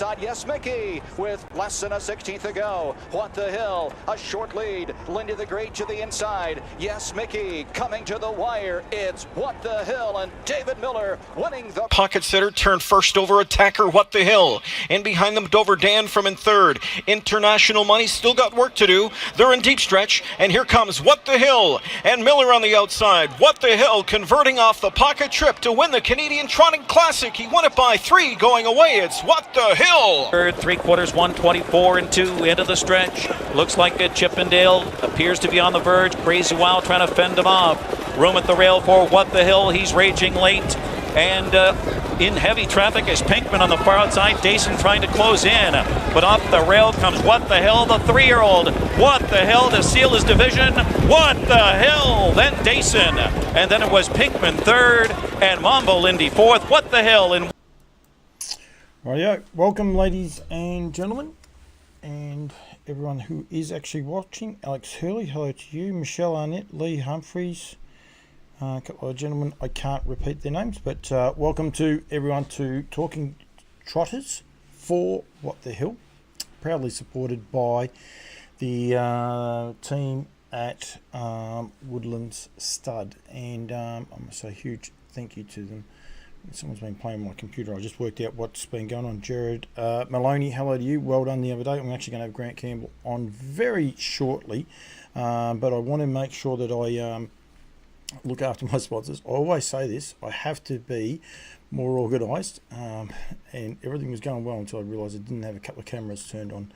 inside. Yes, Mickey, with less than a 16th to go. What the Hill, a short lead. Lindy the Great to the inside. Yes, Mickey, coming to the wire. It's What the Hill and David Miller winning the pocket setter. Turned first over attacker What the Hill. In behind them, Dover Dan from in third. International Money still got work to do. They're in deep stretch, and here comes What the Hill and Miller on the outside. What the Hill converting off the pocket trip to win the Canadian Trotting Classic. He won it by 3 going away. It's What the Hill. Third, 3/4, 124 and 2 into the stretch. Looks like a Chippendale appears to be on the verge. Crazy Wild trying to fend him off. Room at the rail for What the Hill. He's raging late. And in heavy traffic is Pinkman on the far outside. Dason trying to close in. But off the rail comes What the Hill, the 3-year-old. What the Hill to seal his division. What the Hill. Then Dason. And then it was Pinkman third and Mambo Lindy fourth. What the Hill. And Rightio, welcome ladies and gentlemen, and everyone who is actually watching. Alex Hurley, hello to you. Michelle Arnett, Lee Humphreys, a couple of gentlemen, I can't repeat their names, but welcome to everyone to Talking Trotters for What the Hill, proudly supported by the team at Woodlands Stud, and I must say a huge thank you to them. Someone's been playing my computer. I just worked out what's been going on. Jared Maloney, hello to you. Well done the other day. I'm actually going to have Grant Campbell on very shortly, but I want to make sure that I look after my sponsors. I always say this, I have to be more organised, and everything was going well until I realised I didn't have a couple of cameras turned on,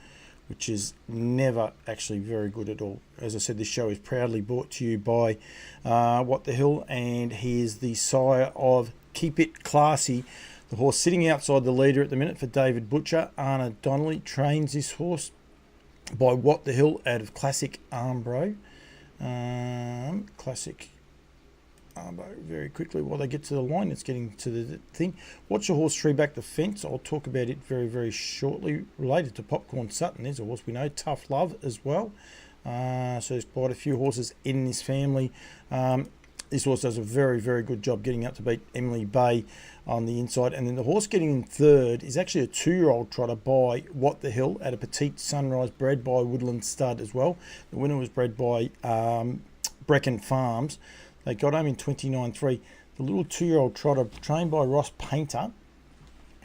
which is never actually very good at all. As I said, this show is proudly brought to you by What the Hill, and he is the sire of Keep It Classy, the horse sitting outside the leader at the minute for David Butcher. Anna Donnelly trains this horse by What the Hill out of Classic Armbro. Classic Armbro, very quickly while they get to the line. It's getting to the thing. Watch the horse tree back the fence. I'll talk about it very, very shortly. Related to Popcorn Sutton, there's a horse we know, Tough Love as well. So there's quite a few horses in this family. This horse does a very, very good job getting up to beat Emily Bay on the inside. And then the horse getting in third is actually a 2-year-old trotter by What the Hill at a Petite Sunrise, bred by Woodlands Stud as well. The winner was bred by Brecken Farms. They got home in 29.3. The little 2-year-old trotter trained by Ross Painter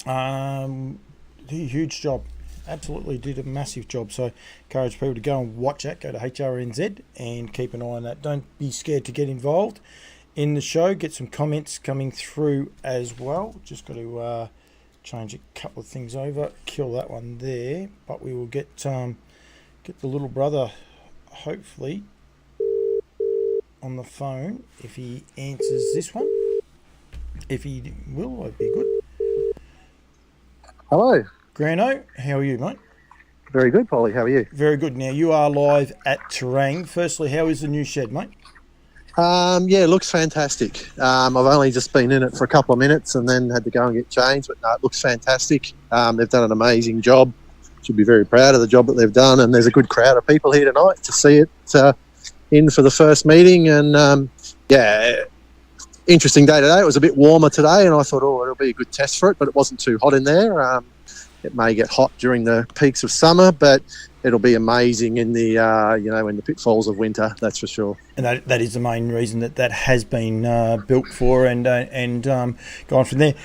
did a huge job. Absolutely did a massive job. So encourage people to go and watch that. Go to HRNZ and keep an eye on that. Don't be scared to get involved in the show. Get some comments coming through as well. Just got to change a couple of things over. Kill that one there. But we will get the little brother hopefully on the phone if he answers this one. If he will, that'd be good. Hello. Grano, how are you, mate? Very good, Polly. How are you? Very good. Now, you are live at Terang. Firstly, how is the new shed, mate? Yeah, it looks fantastic. I've only just been in it for a couple of minutes and then had to go and get changed, but no, it looks fantastic. They've done an amazing job. Should be very proud of the job that they've done, and there's a good crowd of people here tonight to see it in for the first meeting. And, yeah, interesting day today. It was a bit warmer today, and I thought, it'll be a good test for it, but it wasn't too hot in there. It may get hot during the peaks of summer, but it'll be amazing in the in the pitfalls of winter. That's for sure. And that is the main reason that has been built for, and gone from there.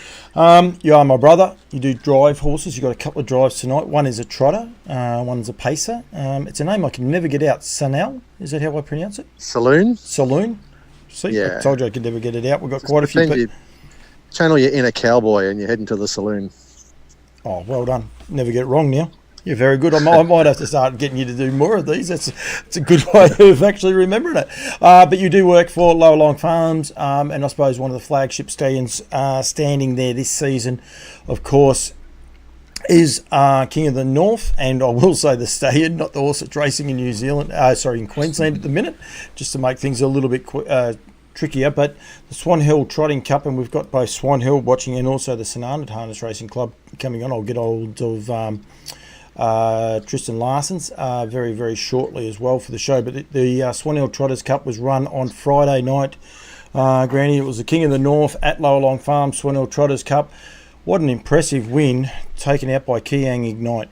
You are my brother. You do drive horses. You got a couple of drives tonight. One is a trotter. One's a pacer. It's a name I can never get out. Sanel, is that how I pronounce it? Saloon. See, yeah. I told you I could never get it out. We've got Just quite a few. You channel your inner cowboy and you're heading to the saloon. Oh, well done. Never get it wrong now. You're very good. I might have to start getting you to do more of these. It's a good way of actually remembering it. But you do work for Llowalong Farms, and I suppose one of the flagship stallions standing there this season, of course, is King of the North. And I will say the stallion, not the horse that's racing in in Queensland at the minute, just to make things a little bit trickier. But the Swan Hill Trotting Cup, and we've got both Swan Hill watching and also the St Arnaud Harness Racing Club coming on. I'll get hold of Tristan Larsen's very, very shortly as well for the show. But the Swan Hill Trotters Cup was run on Friday night. Granny, it was the King of the North at Llowalong Farm Swan Hill Trotters Cup. What an impressive win taken out by Terang Ignite.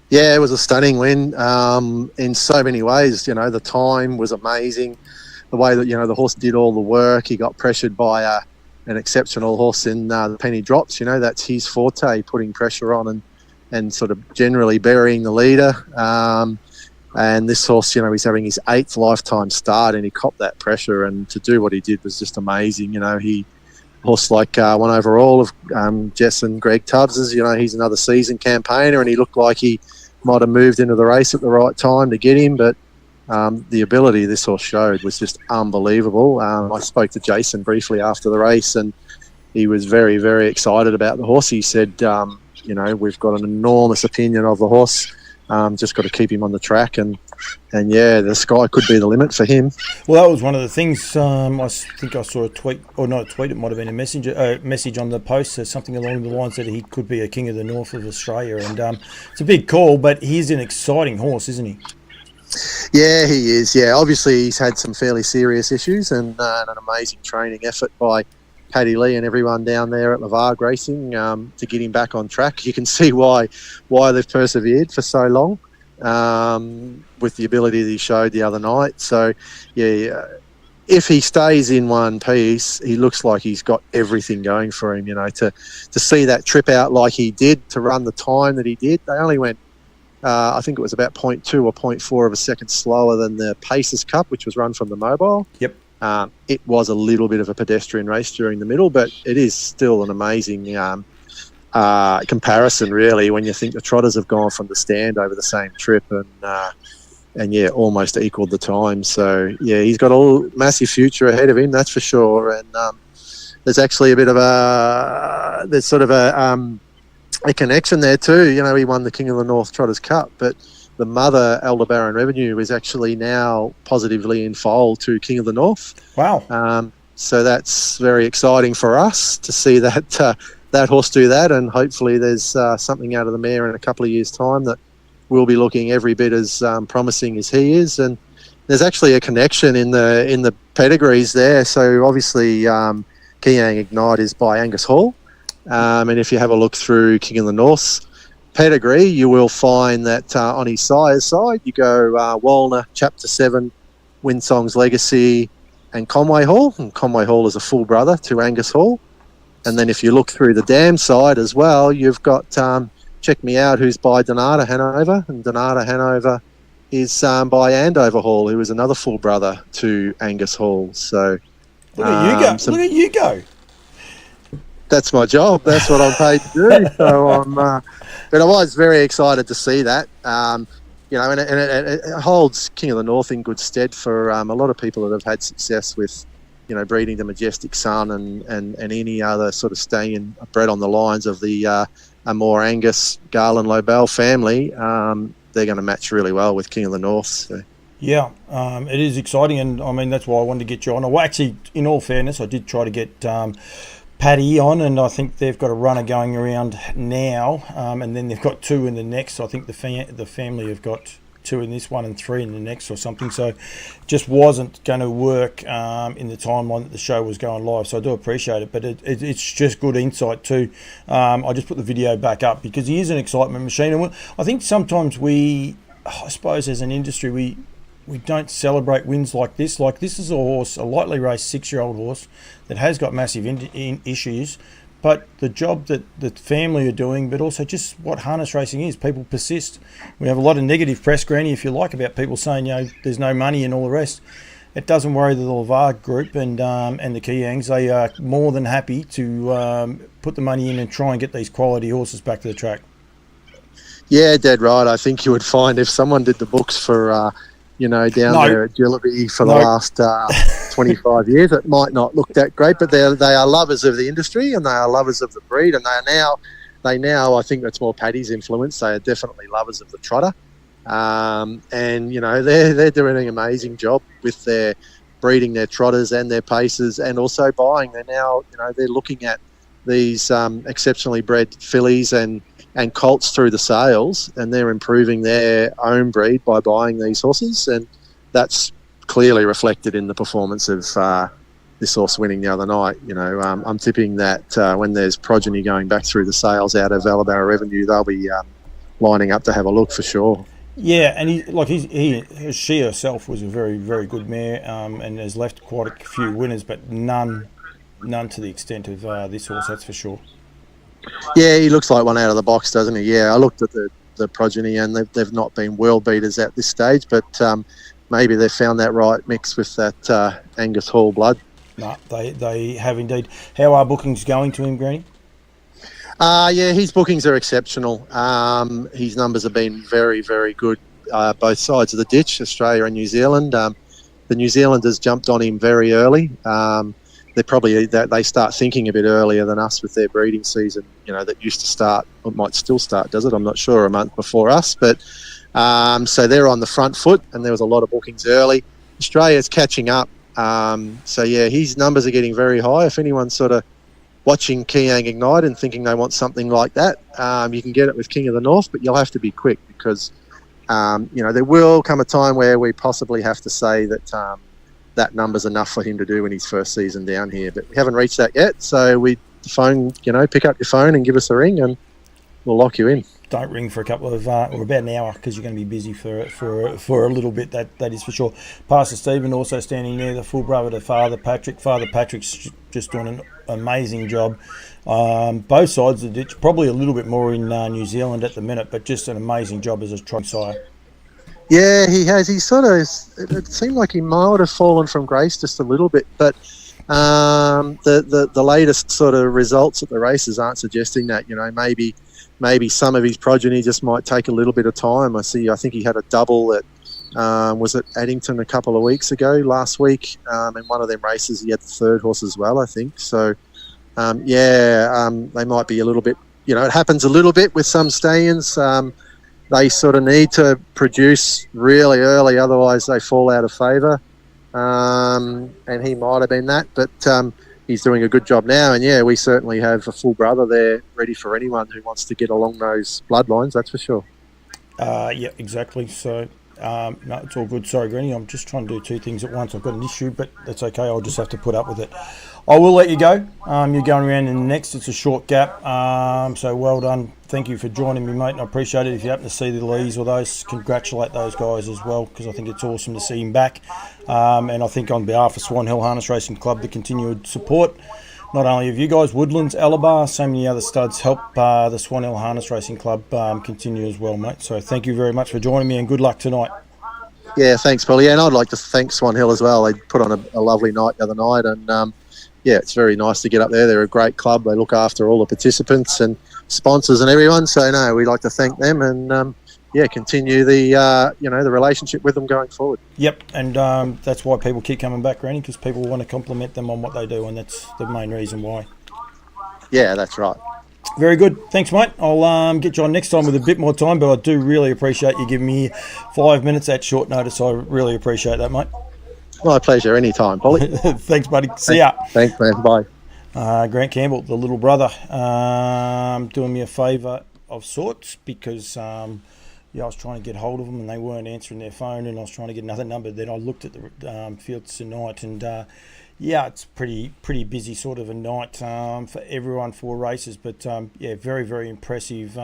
Yeah, it was a stunning win in so many ways. You know, the time was amazing. The way that, you know, the horse did all the work. He got pressured by an exceptional horse in the Penny Drops. You know, that's his forte, putting pressure on and sort of generally burying the leader. And this horse, you know, he's having his 8th lifetime start, and he copped that pressure. And to do what he did was just amazing. You know, horse like one overall of Jess and Greg Tubbs's, you know, he's another seasoned campaigner, and he looked like he might have moved into the race at the right time to get him. But the ability this horse showed was just unbelievable. I spoke to Jason briefly after the race, and he was very, very excited about the horse. He said, you know, we've got an enormous opinion of the horse. Just got to keep him on the track, and yeah, the sky could be the limit for him. Well, that was one of the things. I think I saw a tweet, or not a tweet, it might have been a message on the post, something along the lines that he could be a king of the north of Australia, and it's a big call, but he's an exciting horse, isn't he? Yeah, he is. Yeah, obviously he's had some fairly serious issues, and an amazing training effort by Paddy Lee and everyone down there at Llowalong Racing to get him back on track. You can see why they've persevered for so long with the ability that he showed the other night. So, yeah, if he stays in one piece, he looks like he's got everything going for him. You know, to see that trip out like he did, to run the time that he did. They only went, I think it was about 0.2 or 0.4 of a second slower than the Pacers Cup, which was run from the mobile. Yep. It was a little bit of a pedestrian race during the middle, but it is still an amazing comparison, really, when you think the Trotters have gone from the stand over the same trip and yeah, almost equaled the time. So, yeah, he's got a massive future ahead of him, that's for sure. And there's actually a bit of a connection there too. You know, he won the King of the North Trotters Cup, but the mother, Aldebaran Revenue, is actually now positively in foal to King of the North. Wow. So that's very exciting for us to see that that horse do that, and hopefully there's something out of the mare in a couple of years' time that will be looking every bit as promising as he is. And there's actually a connection in the pedigrees there. So obviously Terang Ignite is by Angus Hall, and if you have a look through King of the North's pedigree, you will find that on his sire's side, you go Walner, Chapter 7, Winsong's Legacy, and Conway Hall. And Conway Hall is a full brother to Angus Hall. And then if you look through the dam side as well, you've got Check Me Out, who's by Donata Hanover, and Donata Hanover is by Andover Hall, who is another full brother to Angus Hall. So look at you go! Look at you go! That's my job. That's what I'm paid to do. So but I was very excited to see that. You know, and it holds King of the North in good stead for a lot of people that have had success with, you know, breeding the Majestic Sun and any other sort of staying bred on the lines of the more Angus, Garland, Lobel family. They're going to match really well with King of the North. So. Yeah, it is exciting, and I mean that's why I wanted to get you on. Well, actually, in all fairness, I did try to get Paddy on, and I think they've got a runner going around now, and then they've got 2 in the next. I think the family have got 2 in this one and 3 in the next or something. So just wasn't going to work in the timeline that the show was going live. So I do appreciate it, but it's just good insight too. I just put the video back up because he is an excitement machine, and I think sometimes I suppose as an industry, we don't celebrate wins like this. Like, this is a horse, a lightly raced 6-year-old horse that has got massive issues, but the job that the family are doing, but also just what harness racing is, people persist. We have a lot of negative press, Granny, if you like, about people saying, you know, there's no money and all the rest. It doesn't worry the Llowalong group and the Keyangs. They are more than happy to put the money in and try and get these quality horses back to the track. Yeah, dead right. I think you would find if someone did the books for you know, down there at Gillaby for the last 25 years, it might not look that great, but they are lovers of the industry and they are lovers of the breed, and they now, I think that's more Paddy's influence, they are definitely lovers of the trotter. And, you know, they're doing an amazing job with their breeding their trotters and their paces, and also buying. They're now, you know, they're looking at these exceptionally bred fillies and colts through the sales, and they're improving their own breed by buying these horses, and that's clearly reflected in the performance of this horse winning the other night. I'm tipping that when there's progeny going back through the sales out of Alabama Revenue, they'll be lining up to have a look for sure. Yeah, and she herself was a very, very good mare, and has left quite a few winners, but none to the extent of this horse, that's for sure. Yeah, he looks like one out of the box, doesn't he? Yeah, I looked at the progeny, and they've not been world beaters at this stage, but maybe they've found that right mix with that Angus Hall blood. No, they have indeed. How are bookings going to him, Granny? Yeah, his bookings are exceptional. His numbers have been very, very good, both sides of the ditch, Australia and New Zealand. The New Zealanders jumped on him very early. They start thinking a bit earlier than us with their breeding season. That used to start, or might still start, does it? I'm not sure, a month before us. But so they're on the front foot, and there was a lot of bookings early. Australia's catching up. So yeah, his numbers are getting very high. If anyone's sort of watching Kiang Ignite and thinking they want something like that, you can get it with King of the North, but you'll have to be quick because there will come a time where we possibly have to say that that number's enough for him to do in his first season down here. But we haven't reached that yet, so pick up your phone and give us a ring, and we'll lock you in. Don't ring for a couple of or about an hour, because you're going to be busy for a little bit. That is for sure. Pastor Stephen also standing there, the full brother to Father Patrick. Father Patrick's just doing an amazing job. Both sides of the ditch, probably a little bit more in New Zealand at the minute, but just an amazing job as a trot sire. Yeah, he has. He sort of, it seemed like he might have fallen from grace just a little bit, but the latest sort of results at the races aren't suggesting that. Maybe some of his progeny just might take a little bit of time. I think he had a double at was at Addington a couple of weeks ago. Last week, in one of them races, he had the third horse as well, I think. So, they might be a little bit. It happens a little bit with some stallions. They sort of need to produce really early, otherwise they fall out of favour. And he might have been that, but he's doing a good job now. And yeah, we certainly have a full brother there ready for anyone who wants to get along those bloodlines, that's for sure. Yeah, exactly. So, no, it's all good. Sorry, Granny, I'm just trying to do two things at once. I've got an issue, but that's okay. I'll just have to put up with it. I will let you go. You're going around in the next. It's a short gap. So well done. Thank you for joining me, mate, and I appreciate it. If you happen to see the Lees or those, congratulate those guys as well, because I think it's awesome to see him back. And I think on behalf of Swan Hill Harness Racing Club, the continued support, not only of you guys, Woodlands, Alabar, so many other studs help the Swan Hill Harness Racing Club continue as well, mate. So thank you very much for joining me, and good luck tonight. Yeah, thanks, Paul. Yeah, and I'd like to thank Swan Hill as well. They put on a lovely night the other night, and yeah, it's very nice to get up there. They're a great club. They look after all the participants and sponsors and everyone. So no, we'd like to thank them, and continue the the relationship with them going forward. Yep, and that's why people keep coming back, Granny, because people want to compliment them on what they do, and that's the main reason why. Yeah, that's right. Very good. Thanks, mate. I'll get you on next time with a bit more time, but I do really appreciate you giving me 5 minutes at short notice. I really appreciate that, mate. My pleasure. Anytime, Polly. Thanks, buddy. See ya. Thanks, man. Bye. Grant Campbell, the little brother, doing me a favour of sorts, because I was trying to get hold of them and they weren't answering their phone, and I was trying to get another number. Then I looked at the fields tonight, and it's pretty busy sort of a night for everyone for races. But very, very impressive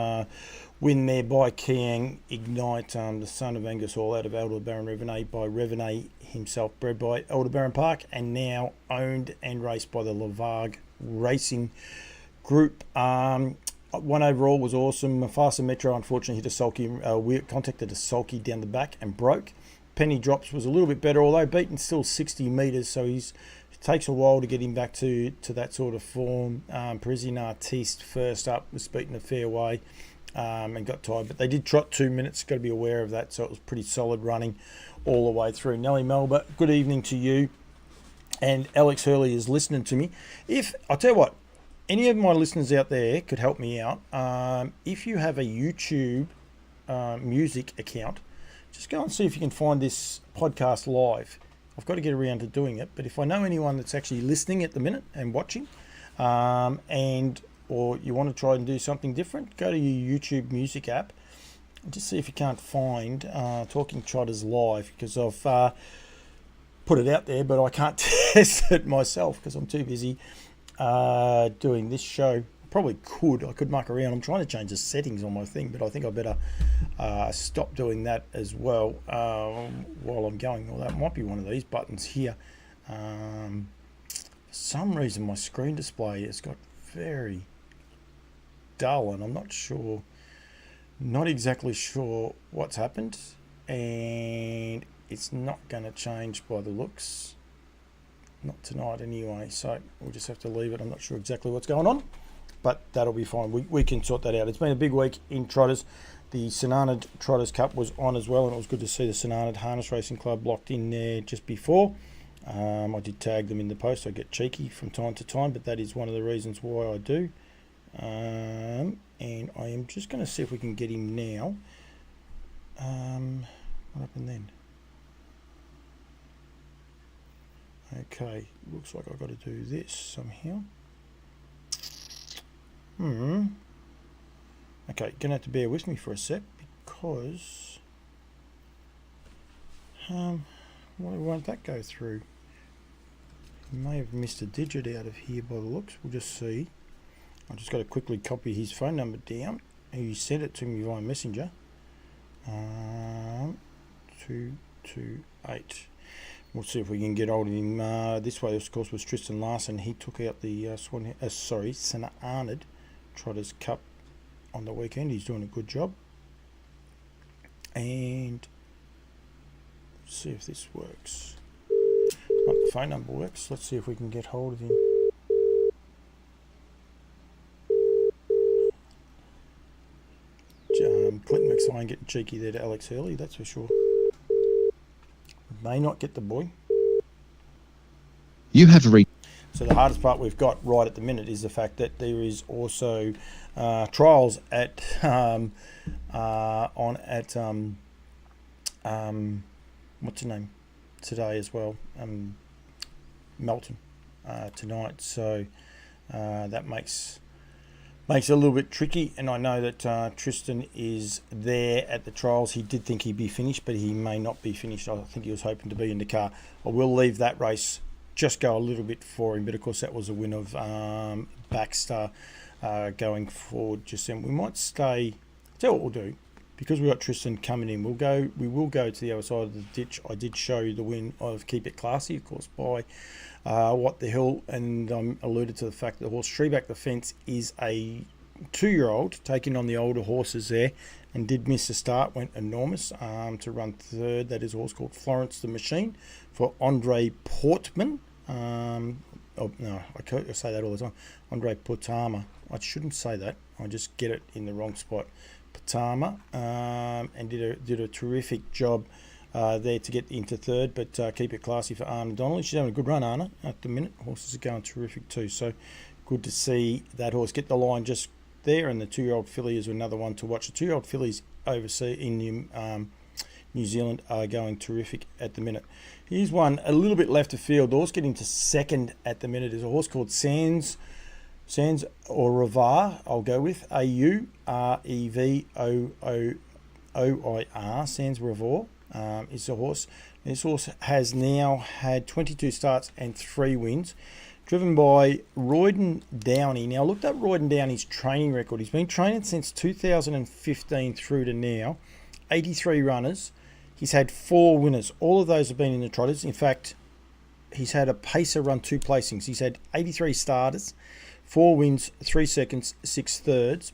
win there by Kiang Ignite, the son of Angus Hall out of Aldebaran Revenue, by Revenue himself, bred by Aldebaran Park, and now owned and raced by the Llowalong Racing Group. One overall was awesome. Faster Metro unfortunately hit a sulky, contacted a sulky down the back and broke. Penny Drops was a little bit better, although beaten still 60 metres, so it takes a while to get him back to that sort of form. Parisian Artiste first up was beaten a fair way and got tired, but they did trot 2 minutes, got to be aware of that, so it was pretty solid running all the way through. Nellie Melba, good evening to you. And Alex Hurley is listening to me. I'll tell you what, any of my listeners out there could help me out. If you have a YouTube music account, just go and see if you can find this podcast live. I've got to get around to doing it, but if I know anyone that's actually listening at the minute and watching, or you want to try and do something different, go to your YouTube music app and just see if you can't find Talking Trotters live, because I've put it out there, but I can't test it myself because I'm too busy doing this show. Probably could. I could muck around. I'm trying to change the settings on my thing, but I think I better stop doing that as well while I'm going. Well, that might be one of these buttons here. For some reason, my screen display has got very dull, and I'm not exactly sure what's happened, and it's not going to change by the looks. Not tonight anyway, so we'll just have to leave it. I'm not sure exactly what's going on, but that'll be fine. We can sort that out. It's been a big week in Trotters. The St Arnaud Trotters Cup was on as well, and it was good to see the St Arnaud Harness Racing Club locked in there just before. I did tag them in the post. I get cheeky from time to time, but that is one of the reasons why I do. And I am just going to see if we can get him now. What happened then? Okay, looks like I've got to do this somehow. Okay, gonna have to bear with me for a sec because why won't that go through? I may have missed a digit out of here by the looks. We'll just see. I've just got to quickly copy his phone number down. He sent it to me via Messenger. 228. We'll see if we can get hold of him. This way, of course, was Tristan Larsen. He took out the St Arnaud Trotters Cup on the weekend. He's doing a good job. And see if this works. Well, the phone number works. Let's see if we can get hold of him. Clinton McSwine getting cheeky there to Alex Hurley, that's for sure. May not get the boy. You have reached. So the hardest part we've got right at the minute is the fact that there is also trials at what's the name today as well, Melton tonight. So that makes it a little bit tricky, and I know that Tristan is there at the trials. He did think he'd be finished, but he may not be finished. I think he was hoping to be in the car. I will leave that race just go a little bit for him, but of course that was a win of Baxter going forward just then. We might stay. Tell you what we'll do, because we've got Tristan coming in. We will go to the other side of the ditch. I did show you the win of Keep It Classy, of course, by What the Hill, and alluded to the fact that the horse Treeback the Fence is a 2-year-old taking on the older horses there, and did miss the start. Went enormous to run third. That is a horse called Florence the Machine for Andre Portman. I say that all the time. Andre Portama. I shouldn't say that. I just get it in the wrong spot. Portama, and did a terrific job there to get into third, but Keep It Classy for Anna Donnelly. She's having a good run, Anna, at the minute. Horses are going terrific too, so good to see that horse get the line just there. And the 2-year-old filly is another one to watch. The 2-year-old fillies overseas in New Zealand are going terrific at the minute. Here's one a little bit left of field. The horse getting to second at the minute is a horse called Sands or Revar. I'll go with AUREVOOIR. Sands Revoir is the horse. This horse has now had 22 starts and 3 wins, driven by Royden Downey. Now, I looked up Royden Downey's training record. He's been training since 2015 through to now. 83 runners. He's had 4 winners. All of those have been in the Trotters. In fact, he's had a pacer run 2 placings. He's had 83 starters, 4 wins, 3 seconds, 6 thirds.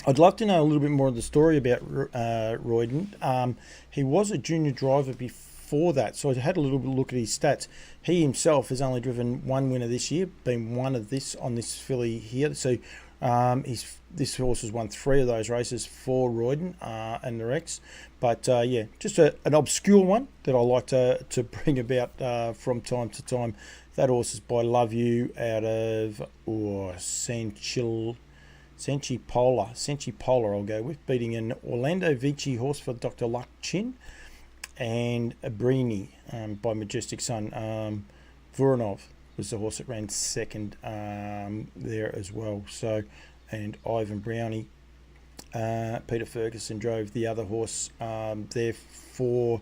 I'd love to know a little bit more of the story about Royden. He was a junior driver before that, so I had a little bit look at his stats. He himself has only driven 1 winner this year, been one of this on this filly here. So this horse has won 3 of those races for Royden and the Rex. But yeah, just an obscure one that I like to bring about from time to time. That horse is by Love You out of Senchi Polar I'll go with, beating an Orlando Vici horse for Dr. Luck Chin, and a Brini by Majestic Sun. Voronov was the horse that ran second there as well. So, and Ivan Brownie, Peter Ferguson drove the other horse there for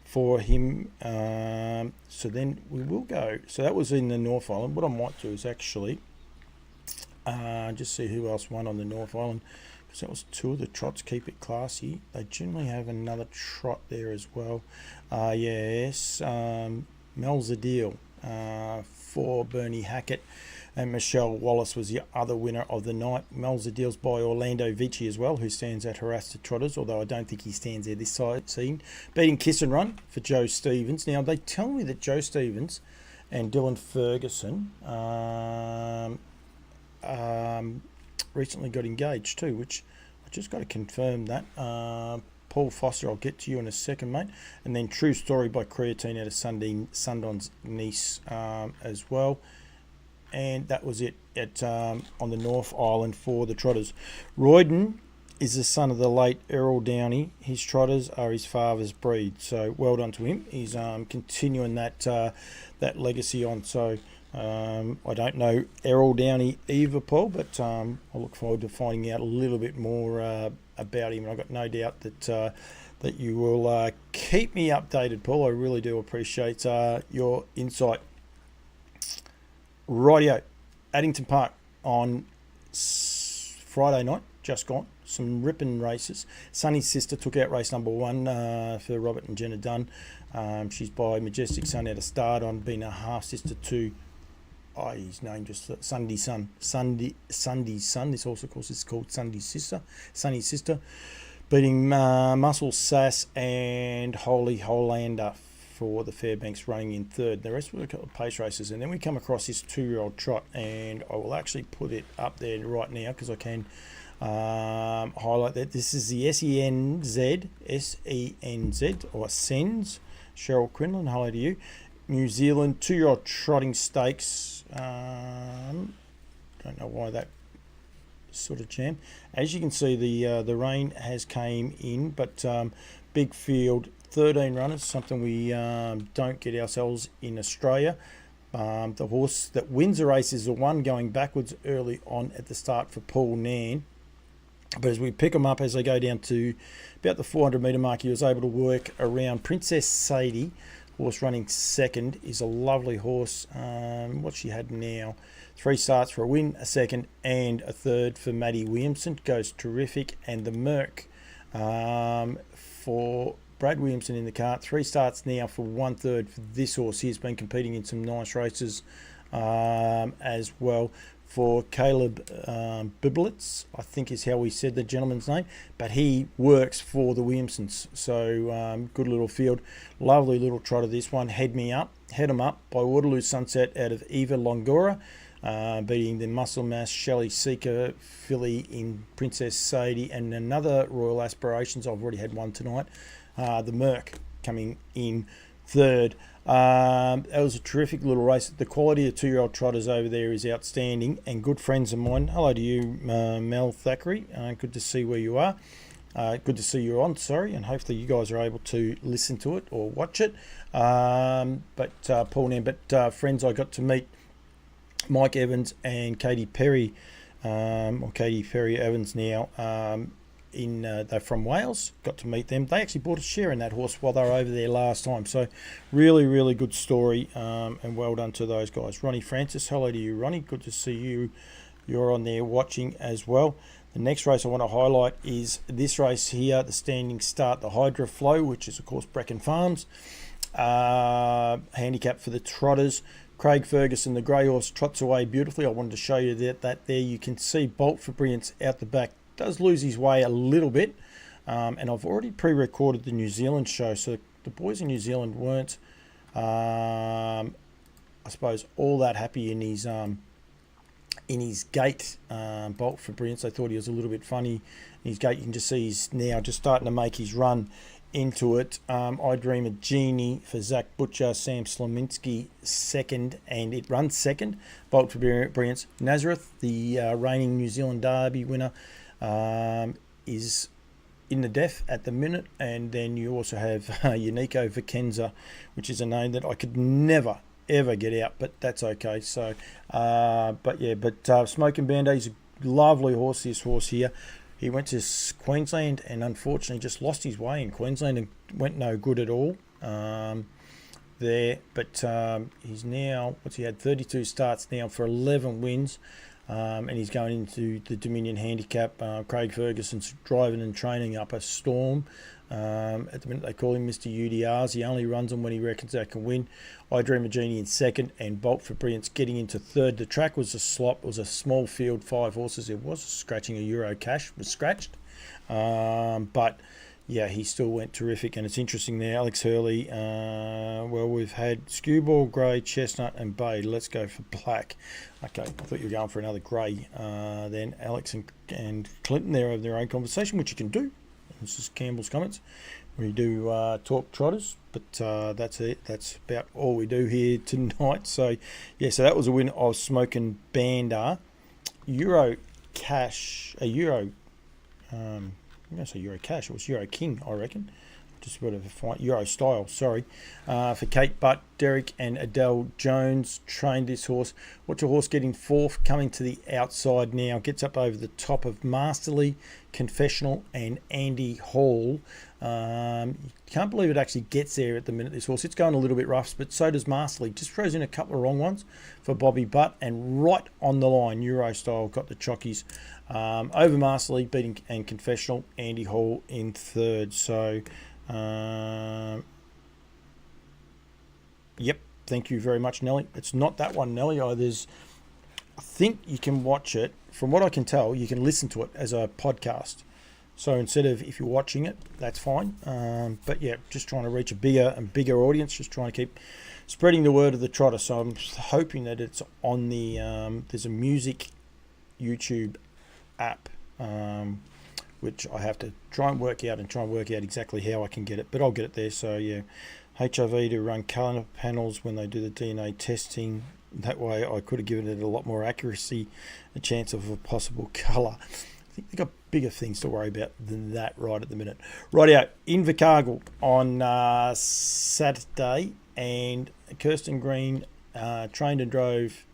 for him. So then we will go. So that was in the North Island. What I might do is actually just see who else won on the North Island. Because that was 2 of the trots. Keep it classy. They generally have another trot there as well. Yes, Mel's a deal for Bernie Hackett. And Michelle Wallace was the other winner of the night. Mel's a Deals by Orlando Vici as well, who stands at Harassed Trotters, although I don't think he stands there this scene. Beating Kiss and Run for Joe Stevens. Now, they tell me that Joe Stevens and Dylan Ferguson recently got engaged too, which I just got to confirm that. Paul Foster, I'll get to you in a second, mate. And then True Story by Creatine out of Sundance Nice as well. And that was it at on the North Island for the Trotters. Royden is the son of the late Errol Downey. His Trotters are his father's breed, so well done to him. He's continuing that that legacy on. So I don't know Errol Downey either, Paul, but I look forward to finding out a little bit more about him. And I've got no doubt that that you will keep me updated, Paul. I really do appreciate your insight. Rightio, Addington Park on Friday night, just gone. Some ripping races. Sunny's sister took out race number 1 for Robert and Jenna Dunn. She's by Majestic Sun out of start on, being a half sister to, his name just Sundy's son. This also, of course, is called Sundy's sister. Beating Muscle Sass and Holy Hollander for the Fairbanks, running in third. The rest were a couple of pace races, and then we come across this 2-year-old trot, and I will actually put it up there right now because I can highlight that. This is the SENZ or SENZ. Cheryl Quinlan, hello to you. New Zealand 2-year-old trotting stakes. Don't know why that sort of jam. As you can see, the rain has came in, but big field. 13 runners, something we don't get ourselves in Australia. The horse that wins the race is the one going backwards early on at the start for Paul Nan. But as we pick them up, as they go down to about the 400 metre mark, he was able to work around Princess Sadie. Horse running second is a lovely horse. What she had now, 3 starts for a win, a second and a third for Maddie Williamson. Goes terrific. And the Merc for Brad Williamson in the cart. 3 starts now for 1/3 for this horse. He has been competing in some nice races as well. For Caleb Biblitz, I think is how we said the gentleman's name, but he works for the Williamsons. So good little field. Lovely little trotter this one. Head 'em up by Waterloo Sunset out of Eva Longora. Beating the Muscle Mass Shelley Seeker filly in Princess Sadie, and another Royal Aspirations. I've already had one tonight. The Merc coming in third. That was a terrific little race. The quality of 2-year-old trotters over there is outstanding, and good friends of mine. Hello to you, Mel Thackeray. Good to see where you are. Good to see you're on, and hopefully you guys are able to listen to it or watch it. But Paul Nan, friends, I got to meet Mike Evans and Katie Perry, or Katie Perry Evans now. They're from Wales. Got to meet them. They actually bought a share in that horse while they were over there last time. So really, really good story, and well done to those guys. Ronnie Francis, hello to you, Ronnie. Good to see you. You're on there watching as well. The next race I want to highlight is this race here, the standing start, the Hydra Flow, which is, of course, Brecken Farms. Handicap for the Trotters. Craig Ferguson, the grey horse, trots away beautifully. I wanted to show you that there. You can see Bolt for Brilliance out the back. Does lose his way a little bit, and I've already pre-recorded the New Zealand show, so the boys in New Zealand weren't, I suppose, all that happy in his gait. Bolt for Brilliance, they thought he was a little bit funny in his gait. You can just see he's now just starting to make his run into it. I Dream of Genie for Zach Butcher, Sam Slominski second, and it runs second. Bolt for Brilliance. Nazareth, the reigning New Zealand Derby winner, is in the death at the minute. And then you also have Unico Vicenza, which is a name that I could never ever get out, but that's okay. So Smoking Band-Aid's a lovely horse. This horse here, he went to Queensland and unfortunately just lost his way in Queensland and went no good at all. there, but he's now, what's he had, 32 starts now for 11 wins, and he's going into the Dominion Handicap. Craig Ferguson's driving and training up a storm. At the minute they call him Mr. UDRs. He only runs them when he reckons they can win. I Dream of Genie in second, and Bolt for Brilliance getting into third. The track was a slop. It was a small field, 5 horses. It was scratching a Euro Cash, was scratched. But yeah, he still went terrific, and it's interesting there. Alex Hurley, well, we've had Skewball, Grey, Chestnut, and Bay. Let's go for Black. Okay, I thought you were going for another Grey. Then Alex and Clinton there have their own conversation, which you can do. This is Campbell's comments. We do talk trotters, but that's it. That's about all we do here tonight. So, yeah, so that was a win of Smoking Bander. Euro Cash, a Euro... I'm going to say Euro Cash. It was Euro King, I reckon. Just a bit of a fight. Euro Style, sorry. For Kate Butt, Derek and Adele Jones trained this horse. Watch a horse getting fourth, coming to the outside now. Gets up over the top of Masterly, Confessional, and Andy Hall. You can't believe it actually gets there at the minute, this horse. It's going a little bit rough, but so does Masterly. Just throws in a couple of wrong ones for Bobby Butt, and right on the line, Euro Style got the chockies over Masterly, beating and Confessional, Andy Hall in third. So, yep, thank you very much, Nelly. It's not that one, Nelly. I think you can watch it. From what I can tell, you can listen to it as a podcast. So instead of, if you're watching it, that's fine. But yeah, just trying to reach a bigger and bigger audience, just trying to keep spreading the word of the trotter. So I'm hoping that it's on the, there's a music YouTube app, which I have to try and work out exactly how I can get it, but I'll get it there. So yeah, HRV to run colour panels when they do the DNA testing. That way I could have given it a lot more accuracy, a chance of a possible colour. I think they've got bigger things to worry about than that right at the minute. Rightio, Invercargill on Saturday, and Kirsten Green trained and drove,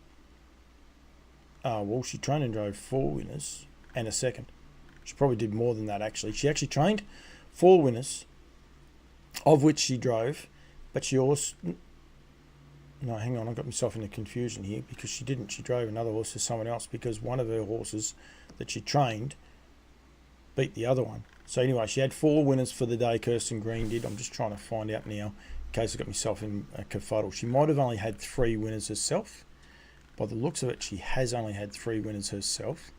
she trained and drove 4 winners and a second. She probably did more than that, actually. She actually trained 4 winners, of which she drove, but she also... No, hang on, I got myself into confusion here, because she didn't. She drove another horse to someone else, because one of her horses that she trained beat the other one. So anyway, she had 4 winners for the day, Kirsten Green did. I'm just trying to find out now, in case I got myself in a kerfuddle. She might have only had 3 winners herself. By the looks of it, she has only had 3 winners herself.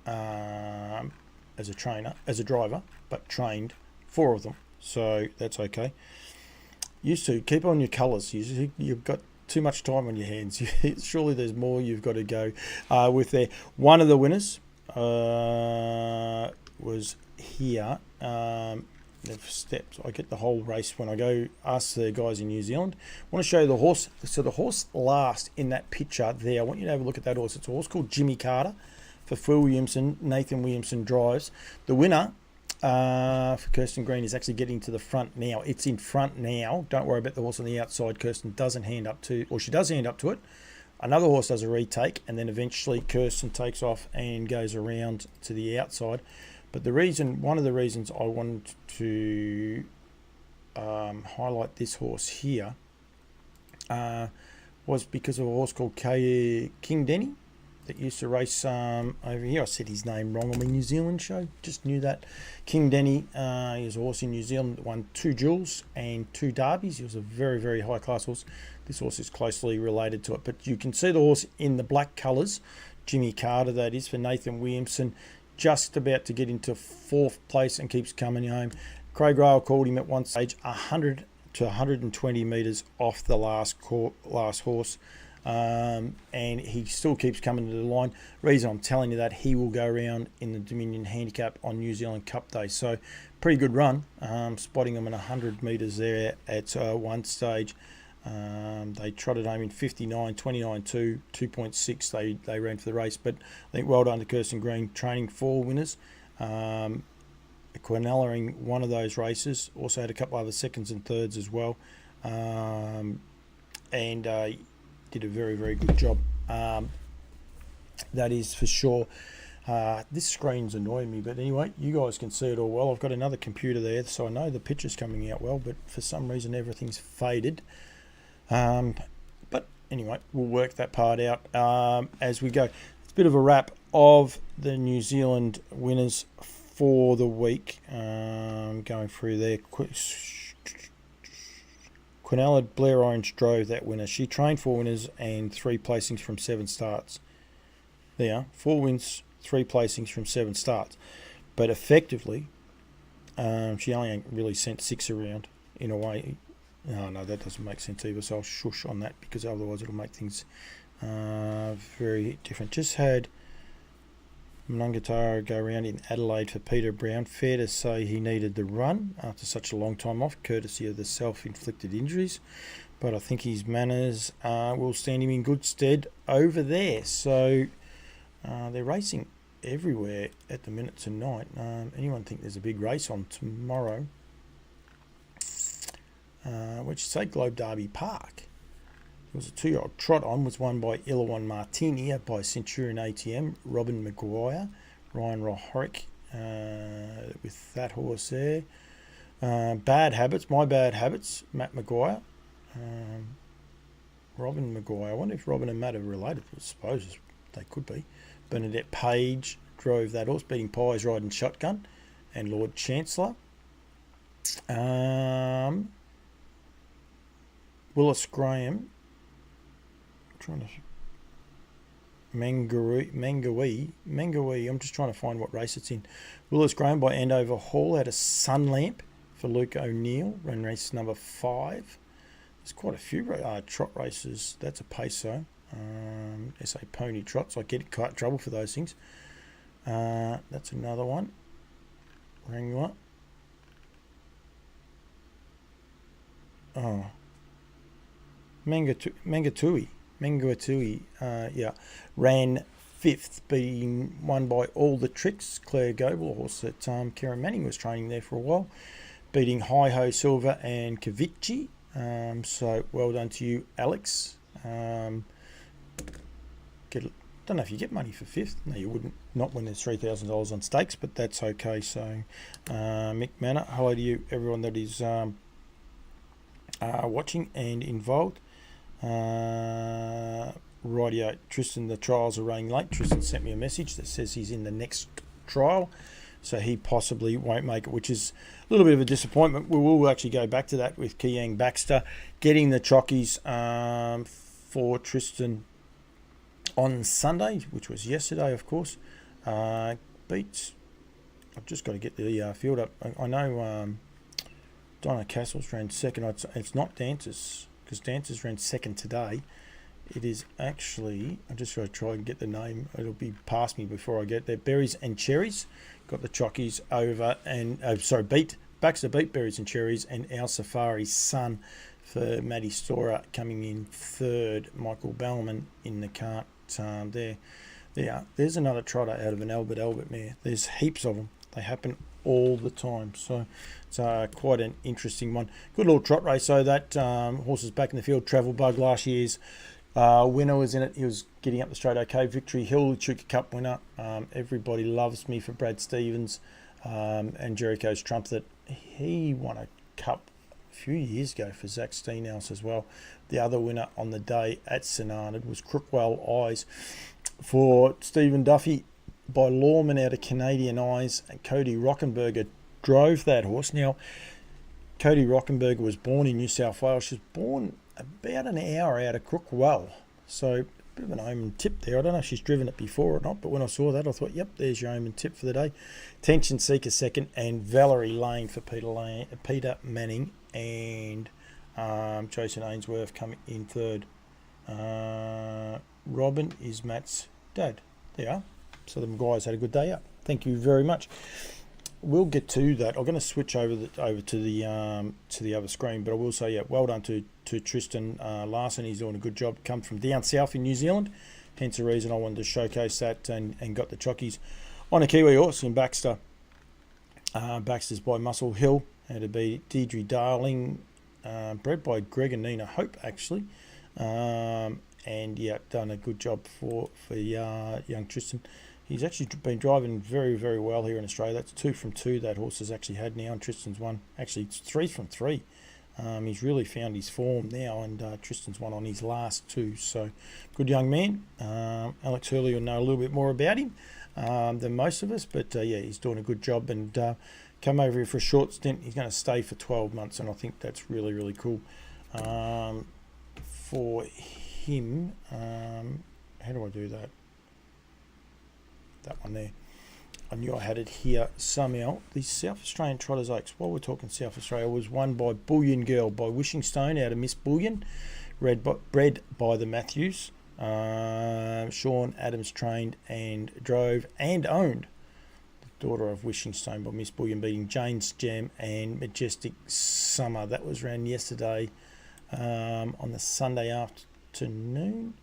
As a trainer, as a driver, but trained 4 of them, so that's okay. Used to keep on your colours. You've got too much time on your hands. Surely there's more you've got to go with there. One of the winners was here. They've stepped. I get the whole race when I go ask the guys in New Zealand. I want to show you the horse. So the horse last in that picture there. I want you to have a look at that horse. It's a horse called Jimmy Carter for Phil Williamson. Nathan Williamson drives. The winner for Kirsten Green is actually getting to the front now. It's in front now. Don't worry about the horse on the outside. Kirsten doesn't hand up to, or she does hand up to it. Another horse does a retake, and then eventually Kirsten takes off and goes around to the outside. But the reason, one of the reasons I wanted to highlight this horse here was because of a horse called King Denny that used to race over here. I said his name wrong on the New Zealand show. Just knew that. King Denny, he was a horse in New Zealand that won 2 jewels and 2 derbies. He was a very, very high class horse. This horse is closely related to it. But you can see the horse in the black colours. Jimmy Carter, that is, for Nathan Williamson. Just about to get into 4th place and keeps coming home. Craig Rail called him at one stage 100 to 120 metres off the last horse. And he still keeps coming to the line. Reason I'm telling you that, he will go around in the Dominion Handicap on New Zealand Cup Day. So pretty good run. Spotting him at 100 metres there at one stage. They trotted home in 59, 29.2, 2.6 they ran for the race. But I think well done to Kirsten Green, training 4 winners. Quinellering one of those races. Also had a couple other seconds and thirds as well. And did a very, very good job. That is for sure. This screen's annoying me, but anyway, you guys can see it all well. I've got another computer there, so I know the picture's coming out well, but for some reason everything's faded. But anyway, we'll work that part out as we go. It's a bit of a wrap of the New Zealand winners for the week. Going through there. Quinella Blair Orange drove that winner. She trained 4 winners and 3 placings from 7 starts. There, 4 wins, 3 placings from 7 starts. But effectively, she only really sent 6 around in a way. No, that doesn't make sense either, so I'll shush on that because otherwise it'll make things very different. Just had Munungatara go around in Adelaide for Peter Brown. Fair to say he needed the run after such a long time off, courtesy of the self-inflicted injuries. But I think his manners will stand him in good stead over there. So they're racing everywhere at the minute tonight. Anyone think there's a big race on tomorrow? Which is at Globe Derby Park. There was a 2-year-old trot on, was won by Illawong Martini by Centurion ATM, Robin Maguire, Ryan Rohorick with that horse there. Bad Habits, My Bad Habits, Matt Maguire. Robin Maguire, I wonder if Robin and Matt are related. I suppose they could be. Bernadette Page drove that horse, beating Pies Riding Shotgun and Lord Chancellor. Willis Graham, Mangawi. I'm just trying to find what race it's in. Willis Graham by Andover Hall had a sun lamp for Luke O'Neill, ran race number 5. There's quite a few trot races. That's a Peso. SA Pony Trots. I get quite trouble for those things. That's another one. Wrangler. Oh. Mangatui, ran 5th, being won by All the Tricks, Claire Goble, a horse that Karen Manning was training there for a while, beating Hi Ho Silver and Kavici. So well done to you, Alex. Don't know if you get money for 5th. No, you wouldn't. Not when there's $3,000 on stakes, but that's okay. So Mick Manor, hello to you, everyone that is watching and involved. Rightio, Tristan, the trials are running late. Tristan sent me a message that says he's in the next trial, so he possibly won't make it, which is a little bit of a disappointment. We will actually go back to that with Kiyang Baxter getting the chockies for Tristan on Sunday, which was yesterday, of course. Beats. I've just got to get the field up. I know Donna Castles ran second. It's not Dancers, because Dancers ran second today. It is actually, I'm just going to try and get the name. It'll be past me before I get there. Berries and Cherries got the chockies over, and beat Baxter, beat Berries and Cherries, and Our Safari's Son for Maddie Storer coming in 3rd. Michael Bellman in the cart there. There's another trotter out of an Albert mare. There's heaps of them. They happen all the time, so it's quite an interesting one. Good little trot race. So that horse is back in the field. Travel Bug, last year's winner, was in it. He was getting up the straight okay. Victory Hill, Chuka Cup winner. Everybody loves me for Brad Stevens, and Jericho's Trump, that he won a cup a few years ago for Zach Steenhouse as well. The other winner on the day at St Arnaud was Crookwell Eyes for Stephen Duffy by Lawman out of Canadian Eyes, and Cody Rockenberger drove that horse. Now, Cody Rockenberger was born in New South Wales. She was born about an hour out of Crookwell, so a bit of an omen tip there. I don't know if she's driven it before or not, but when I saw that, I thought, yep, there's your omen tip for the day. Tension Seeker second, and Valerie Lane for Peter Manning, and Jason Ainsworth coming in 3rd. Robin is Matt's dad. There you are. So the guys had a good day out. Thank you very much. We'll get to that. I'm going to switch over to the other screen, but I will say, yeah, well done to Tristan Larsen. He's doing a good job. Come from down south in New Zealand, hence the reason I wanted to showcase that, and got the chockies on a Kiwi horse in Baxter. Baxter's by Muscle Hill. Had to be Deirdre Darling, bred by Greg and Nina Hope, actually. And yeah, done a good job for young Tristan. he's actually been driving very, very well here in Australia. That's 2 from 2 that horse has actually had now, and Tristan's won. Actually, it's 3 from 3. He's really found his form now, and Tristan's won on his last 2. So, good young man. Alex Hurley will know a little bit more about him than most of us, but yeah, he's doing a good job, and come over here for a short stint. He's going to stay for 12 months, and I think that's really, really cool for him. How do I do that? That one there. I knew I had it here somehow. The South Australian Trotters Oaks, while we're talking South Australia, was won by Bullion Girl by Wishing Stone out of Miss Bullion, bred by the Matthews. Sean Adams trained and drove and owned. The daughter of Wishing Stone by Miss Bullion, beating Jane's Gem and Majestic Summer. That was ran yesterday on the Sunday afternoon.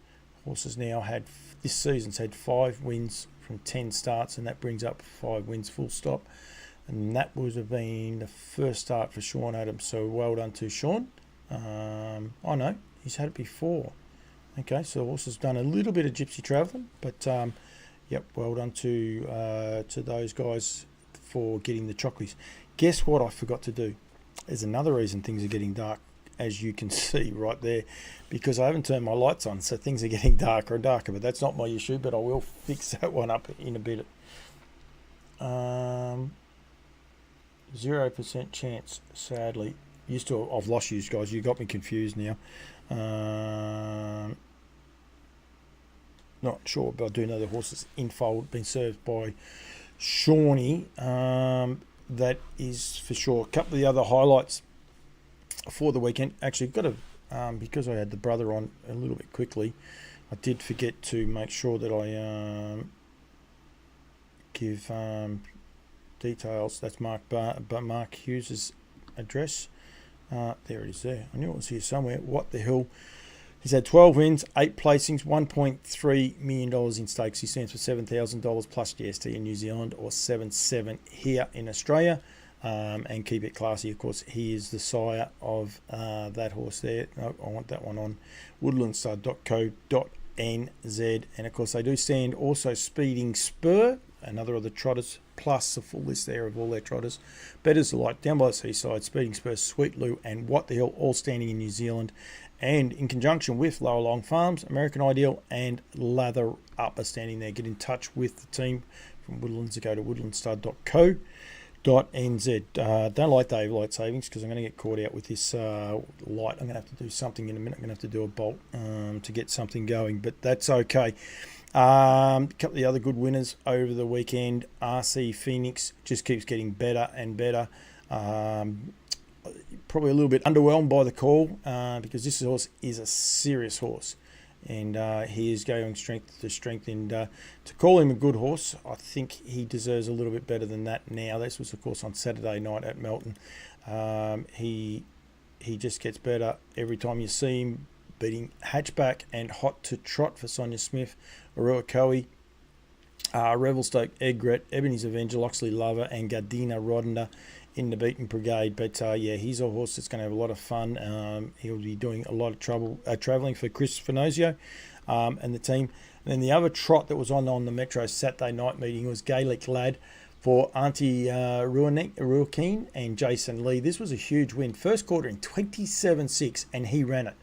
Horses now this season's had 5 wins from 10 starts, and that brings up 5 wins full stop, and that would have been the first start for Sean Adams, so well done to Sean. I know he's had it before. Okay, so the horse has done a little bit of gypsy travelling, but yep, well done to those guys for getting the chocolates. Guess what I forgot to do? There's another reason things are getting dark, as you can see right there, because I haven't turned my lights on, so things are getting darker and darker, but that's not my issue, but I will fix that one up in a bit. 0% chance, sadly. I've lost you guys, you got me confused now. Not sure, but I do know the horse is in fold, been served by Shawnee. That is for sure. A couple of the other highlights for the weekend. Actually, got to because I had the brother on a little bit quickly, I did forget to make sure that I give details. That's Mark Hughes's address. There it is there. I knew it was here somewhere. What the hell? He's had 12 wins, 8 placings, $1.3 million in stakes. He stands for $7,000 plus GST in New Zealand, or 7.7 here in Australia. And keep it classy, of course. He is the sire of that horse there. No, I want that one on woodlands.co.nz. And of course, they do stand also Speeding Spur, another of the Trotters, plus a full list there of all their Trotters. Betters Alike, Down by the Seaside, Speeding Spur, Sweet Lou, and What the Hell, all standing in New Zealand. And in conjunction with Llowalong Farms, American Ideal, and Lather Up are standing there. Get in touch with the team from Woodlands to go to woodlands.co.nz. Don't like daylight savings because I'm going to get caught out with this light. I'm going to have to do something in a minute. I'm going to have to do a bolt to get something going, but that's okay. A couple of the other good winners over the weekend. RC Phoenix just keeps getting better and better. Probably a little bit underwhelmed by the call because this horse is a serious horse, and he is going strength to strength. And to call him a good horse, I think he deserves a little bit better than that now. This was, of course, on Saturday night at Melton. He just gets better every time you see him, beating Hatchback and Hot to Trot for Sonia Smith, Arua Coe, Revelstoke, Egret, Ebony's Avenger, Loxley Lover, and Gardena Rodender in the beaten brigade. But yeah, he's a horse that's going to have a lot of fun. He'll be doing a lot of travelling for Chris Finozio and the team. And then the other trot that was on the Metro Saturday night meeting was Gaelic Lad for Auntie Ruakeen and Jason Lee. This was a huge win. First quarter in 27.6, and he ran it.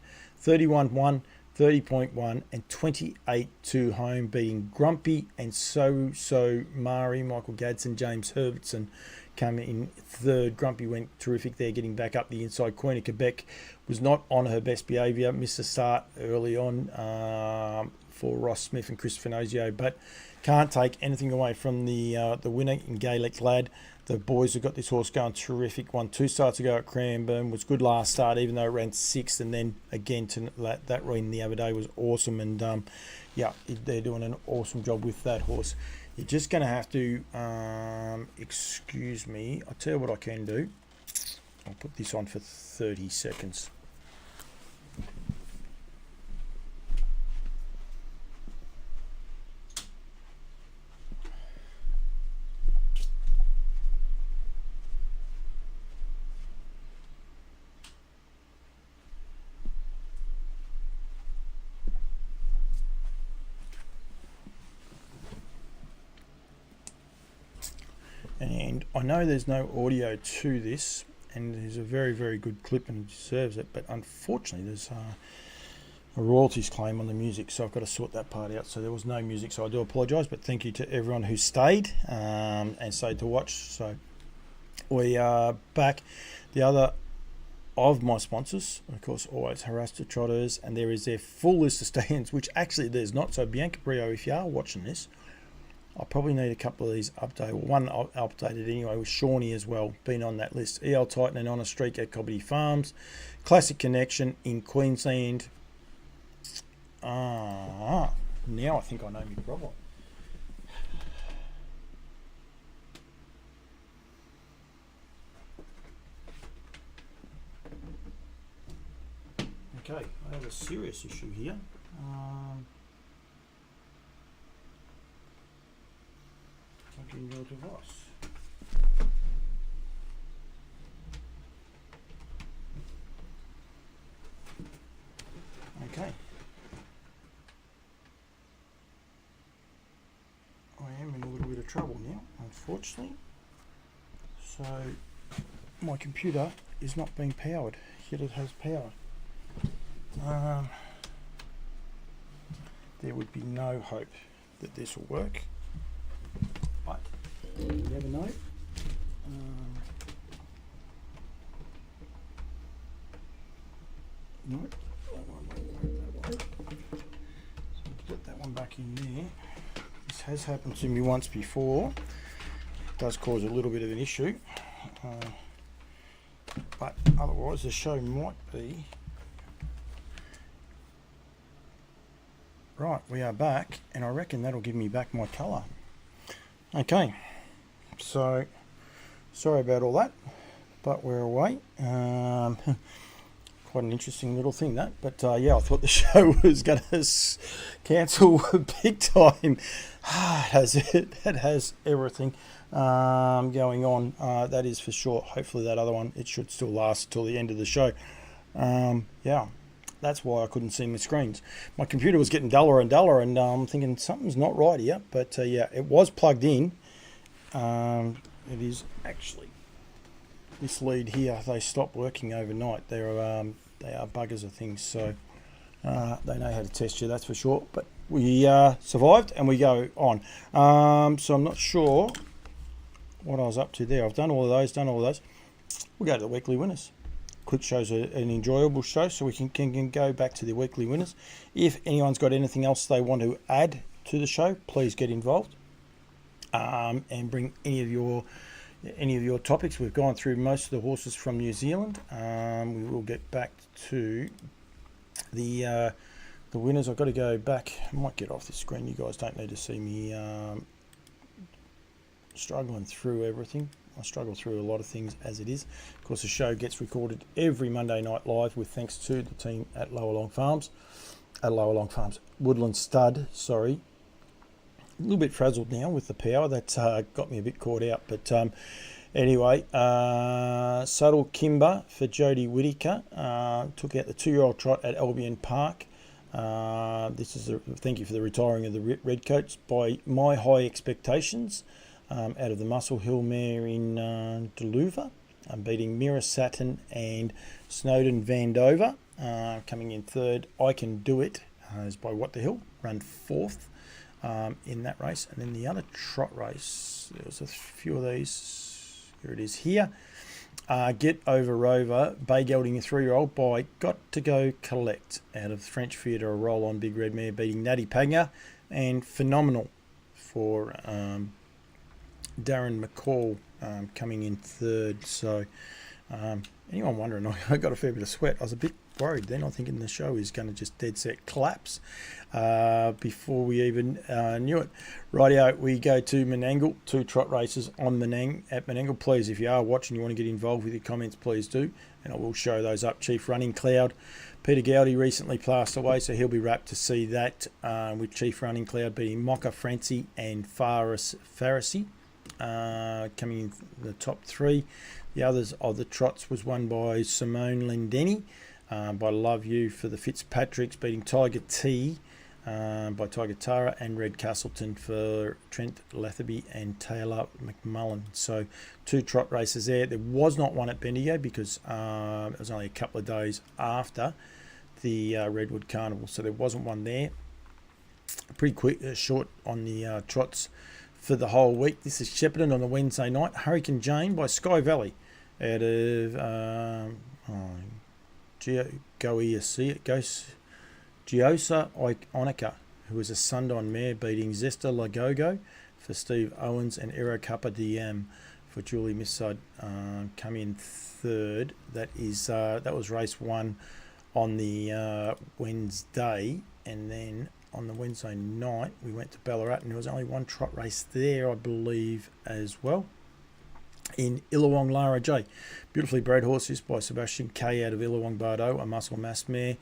31-1, 30.1, and 28-2 home, beating Grumpy and So Mari. Michael Gadsden, James Herbertson came in third. Grumpy went terrific there, getting back up the inside. Queen of Quebec was not on her best behaviour. Missed the start early on for Ross Smith and Chris Finozio, but can't take anything away from the winner in Gaelic Lad. The boys have got this horse going terrific. Won 2 starts ago at Cranbourne. Was good last start, even though it ran 6th. And then again, that win the other day was awesome. And yeah, they're doing an awesome job with that horse. You're just going to have to, excuse me, I'll tell you what I can do. I'll put this on for 30 seconds. I know there's no audio to this, and there's a very, very good clip and it deserves it, but unfortunately there's a royalties claim on the music, so I've got to sort that part out. So there was no music, so I do apologise, but thank you to everyone who stayed and stayed to watch. So we are back. The other of my sponsors, of course, always Harrastor Trotters, and there is their full list of stands, which actually there's not. So Bianca Brio, if you are watching this, I probably need a couple of these updated. Well, one updated anyway with Shawnee as well, been on that list. EL Titan and On a Streak at Cobbity Farms, Classic Connection in Queensland. Now I think I know my problem. Okay, I have a serious issue here. Plug in your device. Okay. I am in a little bit of trouble now, unfortunately. So my computer is not being powered, yet it has power. There would be no hope that this will work, but you never know. No, that won't. So put that one back in there. This has happened to me once before. It does cause a little bit of an issue, but otherwise the show might be. Right, we are back, and I reckon that'll give me back my colour. Okay, so sorry about all that, but we're away. Quite an interesting little thing that, but yeah, I thought the show was going to cancel big time. It has everything going on, that is for sure. Hopefully that other one, it should still last till the end of the show. Yeah. That's why I couldn't see my screens. My computer was getting duller and duller, and I'm thinking something's not right here. But yeah, it was plugged in. It is actually this lead here. They stopped working overnight. They are buggers of things, so they know how to test you. That's for sure. But we survived, and we go on. So I'm not sure what I was up to there. I've done all of those. We'll go to the weekly winners. Quick show's an enjoyable show, so we can go back to the weekly winners. If anyone's got anything else they want to add to the show, please get involved and bring any of your topics. We've gone through most of the horses from New Zealand. We will get back to the winners. I've got to go back. I might get off the screen. You guys don't need to see me struggling through everything. I struggle through a lot of things as it is. Of course, the show gets recorded every Monday night live with thanks to the team at Llowalong Farms. Woodlands Stud, sorry. A little bit frazzled now with the power. That's got me a bit caught out. But anyway, Subtle Kimber for Jodie Whittaker. Took out the 2-year-old trot at Albion Park. This is thank you for the retiring of the Redcoats by My High Expectations. Out of the Muscle Hill mare in Deluva, beating Mira Saturn and Snowden Vandover. Coming in third, I Can Do It, is by What the Hill, run fourth in that race. And then the other trot race, there was a few of these. Here it is here. Get Over Rover, Bay Gelding, a 3-year-old by Got to Go Collect, out of French Theatre, a roll on big red mare, beating Natty Pagner, and Phenomenal for Darren McCall coming in third. So anyone wondering, I got a fair bit of sweat. I was a bit worried then. I'm thinking the show is going to just dead set collapse before we even knew it. Rightio, we go to Menangle, 2 trot races on at Menangle. Please, if you are watching, you want to get involved with your comments, please do, and I will show those up. Chief Running Cloud, Peter Gowdy recently passed away, so he'll be rapt to see that, with Chief Running Cloud being Mocha Francie and Pharisee coming in the top 3. The others of the trots was won by Simone Lendeni, by Love You for the Fitzpatricks, beating Tiger T, by Tiger Tara, and Red Castleton for Trent Latherby and Taylor McMullen. So 2 trot races there. There was not one at Bendigo because it was only a couple of days after the Redwood Carnival, so there wasn't one there. Pretty quick, short on the trots for the whole week. This is Shepparton on the Wednesday night. Hurricane Jane by Sky Valley out of Giosa Onica, who was a Sundown mare, beating Zesta Lagogo for Steve Owens and Aero Kappa DM for Julie Misside, come in third. That was race 1 on the Wednesday, and then on the Wednesday night we went to Ballarat, and there was only one trot race there, I believe, as well, in Illawong Lara J. Beautifully bred horses by Sebastian K out of Illawong Bardo, a muscle mass mare,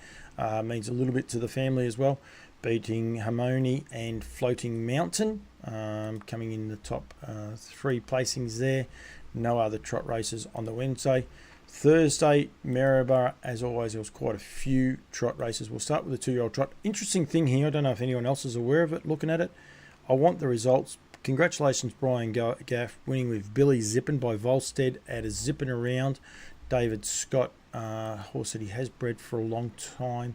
means a little bit to the family as well, beating Harmony and Floating Mountain, coming in the top 3 placings there. No other trot races on the Wednesday. Thursday, Maryborough, as always, there was quite a few trot races. We'll start with the 2-year-old trot. Interesting thing here, I don't know if anyone else is aware of it, looking at it. I want the results. Congratulations, Brian Gaff, winning with Billy Zippin by Volstead out of Zippin Around. David Scott, horse that he has bred for a long time.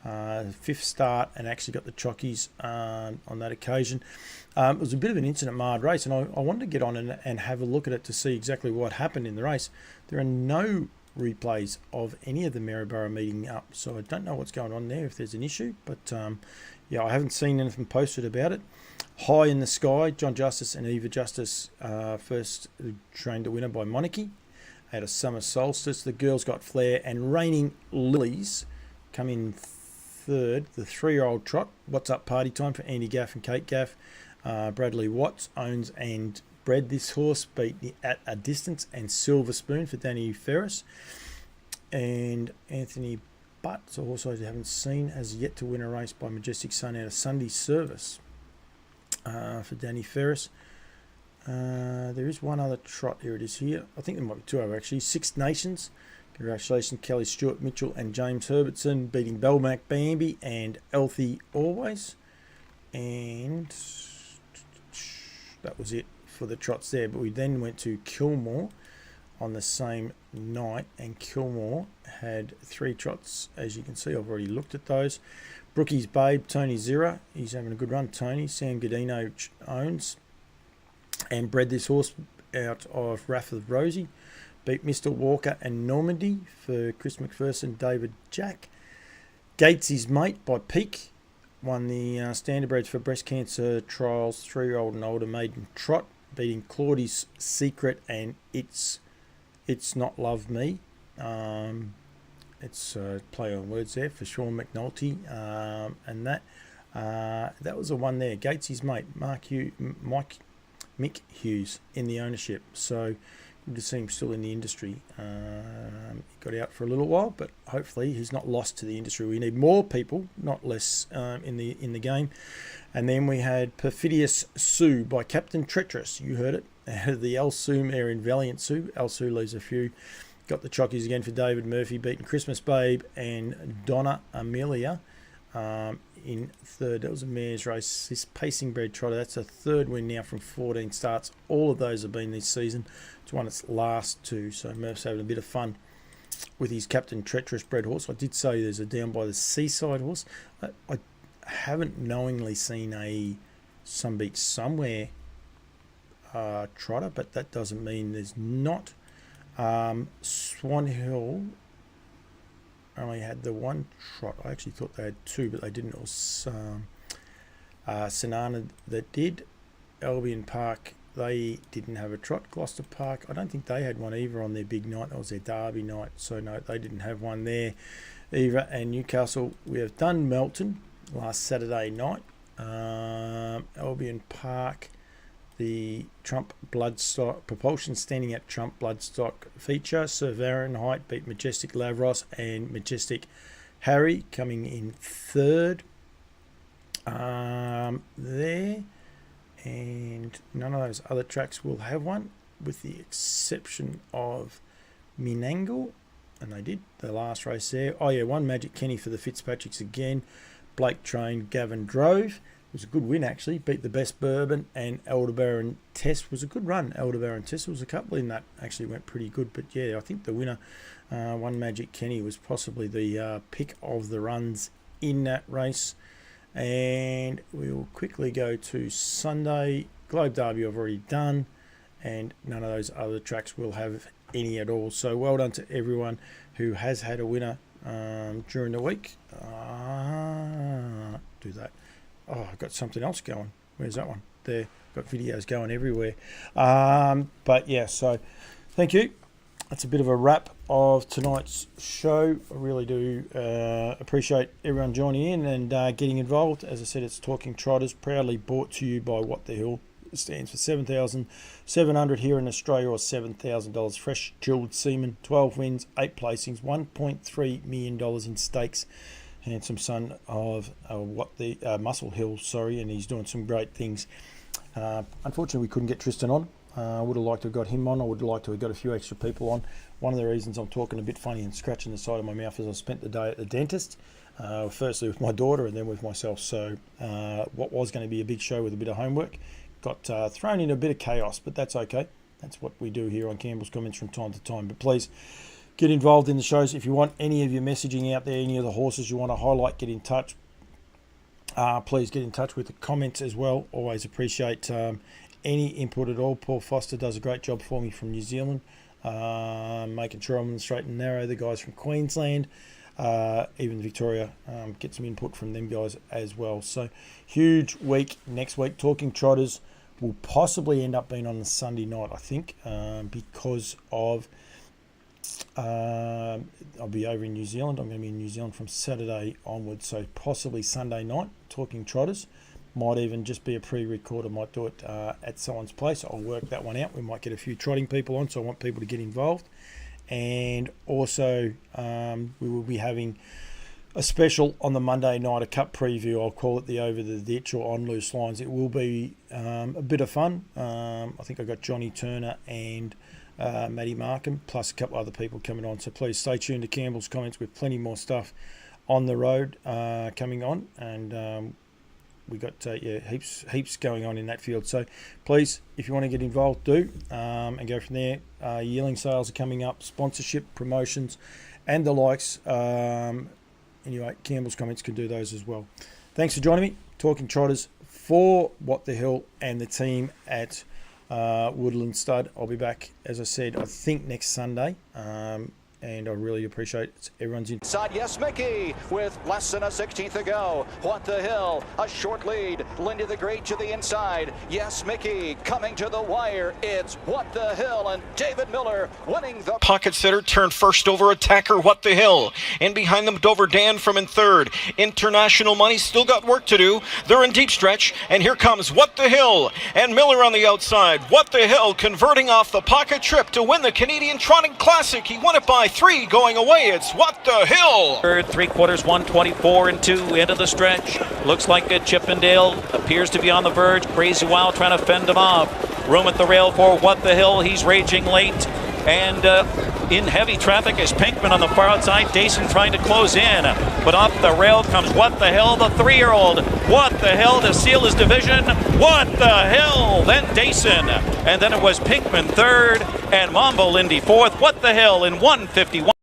5th start, and actually got the chockies on that occasion. It was a bit of an incident marred race, and I wanted to get on and have a look at it to see exactly what happened in the race. There are no replays of any of the Maryborough meeting up, so I don't know what's going on there, if there's an issue, but yeah, I haven't seen anything posted about it. High in the Sky, John Justice and Eva Justice, first trained the winner by Monarchy at a summer solstice. The Girls Got Flair and Raining Lilies come in third. The 3-year-old trot, What's Up Party Time for Andy Gaff and Kate Gaff. Bradley Watts owns and bred this horse, beat At a Distance and Silver Spoon for Danny Ferris. And Anthony Butts, a horse I haven't seen, has yet to win a race by Majestic Sun out of Sunday Service for Danny Ferris. There is one other trot. Here it is here. I think there might be 2 other actually. Six Nations. Congratulations, Kelly Stewart Mitchell and James Herbertson, beating Belmac Bambi and Elthy Always. And that was it for the trots there. But we then went to Kilmore on the same night, and Kilmore had 3 trots. As you can see, I've already looked at those. Brookie's Babe, Tony Zira. He's having a good run, Tony. Sam Godino owns and bred this horse out of Wrath of Rosie. Beat Mr. Walker and Normandy for Chris McPherson, David Jack. Gatesy's Mate by Peak won the Standardbreds for Breast Cancer Trials 3-year-old and older maiden trot, beating Claudie's Secret and It's Not Love Me. It's a play on words there for Sean McNulty, and that was the one there. Gatesy's Mate, Mick Hughes in the ownership. So good to see him still in the industry. He got out for a little while, but hopefully he's not lost to the industry. We need more people, not less, in the game. And then we had Perfidious Sue by Captain Treacherous. You heard it. The El Sue mare in Valiant Sue. El Sue leaves a few. Got the chockies again for David Murphy, beating Christmas Babe and Donna Amelia in third. That was a mare's race. This pacing bred trotter, that's a 3rd win now from 14 starts. All of those have been this season. It's won its last 2, so Murph's having a bit of fun with his Captain Treacherous bred horse. I did say there's a Down by the Seaside horse. I haven't knowingly seen a Some Beach Somewhere trotter, but that doesn't mean there's not. Swan Hill only had the one trot. I actually thought they had 2, but they didn't. It was St Arnaud that did. Albion Park, they didn't have a trot. Gloucester Park, I don't think they had one either on their big night. That was their Derby night, so no, they didn't have one there either. And Newcastle, we have done Melton last Saturday night. Albion Park, the Trump Bloodstock Propulsion standing at Trump Bloodstock feature. Sir Fahrenheit beat Majestic Lavros and Majestic Harry, coming in 3rd there. And none of those other tracks will have one, with the exception of Menangle, and they did the last race there. Oh yeah, one Magic Kenny for the Fitzpatricks again, Blake trained, Gavin drove. It was a good win, actually. Beat the Best Bourbon, and Aldebaran Test was a good run. Aldebaran Test was a couple in that, actually went pretty good. But yeah, I think the winner, One Magic Kenny, was possibly the pick of the runs in that race. And we'll quickly go to Sunday. Globe Derby I've already done, and none of those other tracks will have any at all. So well done to everyone who has had a winner during the week. Do that. Oh, I've got something else going. Where's that one? There. Got videos going everywhere. But yeah, so thank you. That's a bit of a wrap of tonight's show. I really do appreciate everyone joining in and getting involved. As I said, it's Talking Trotters, proudly brought to you by What the Hill. It stands for $7,700 here in Australia, or $7,000 fresh chilled semen, 12 wins, 8 placings, $1.3 million in stakes. Handsome son of Muscle Hill, and he's doing some great things. Unfortunately, we couldn't get Tristan on. I would have liked to have got him on. I would have liked to have got a few extra people on. One of the reasons I'm talking a bit funny and scratching the side of my mouth is I spent the day at the dentist, firstly with my daughter and then with myself. So what was going to be a big show with a bit of homework got thrown in a bit of chaos, but that's okay. That's what we do here on Campbell's Comments from time to time. But please get involved in the shows. If you want any of your messaging out there, any of the horses you want to highlight, get in touch. Please get in touch with the comments as well. Always appreciate any input at all. Paul Foster does a great job for me from New Zealand, making sure I'm on the straight and narrow. The guys from Queensland, even Victoria, get some input from them guys as well. So huge week next week. Talking Trotters will possibly end up being on the Sunday night, I think, because of I'll be over in New Zealand. I'm going to be in New Zealand from Saturday onwards, so possibly Sunday night. Talking Trotters might even just be a pre-record. I might do it at someone's place. I'll work that one out. We might get a few trotting people on, so I want people to get involved. And also we will be having a special on the Monday night, a cup preview. I'll call it the Over the Ditch or On Loose Lines. It will be a bit of fun. I think I've got Johnny Turner and Matty Markham, plus a couple other people coming on. So please stay tuned to Campbell's Comments with plenty more stuff on the road coming on. And we got heaps going on in that field. So please, if you want to get involved, do and go from there. Yearling sales are coming up, sponsorship, promotions, and the likes. Anyway, Campbell's Comments can do those as well. Thanks for joining me. Talking Trotters for What the Hill and the team at Woodlands Stud. I'll be back, as I said, I think next Sunday. And I really appreciate it. Everyone's inside. Yes, Mickey, with less than a 16th to go. What the Hill, a short lead. Lindy the Great to the inside. Yes, Mickey, coming to the wire. It's What the Hill, and David Miller winning the pocket sitter. Turned first over attacker What the Hill, and behind them Dover Dan from in third. International Money still got work to do. They're in deep stretch, and here comes What the Hill and Miller on the outside. What the Hill converting off the pocket trip to win the Canadian Trotting Classic. He won it by 3 going away. It's What the Hill. Third, 3/4, 124 and 2 into the stretch. Looks like a Chippendale appears to be on the verge. Crazy Wild trying to fend him off. Room at the rail for What the Hill. He's raging late. And in heavy traffic is Pinkman on the far outside. Dayson trying to close in. But off the rail comes What the Hill, the 3-year-old. What the Hill to seal his division. What the Hill. Then Dayson. And then it was Pinkman third and Mambo Lindy fourth. What the Hill in 151.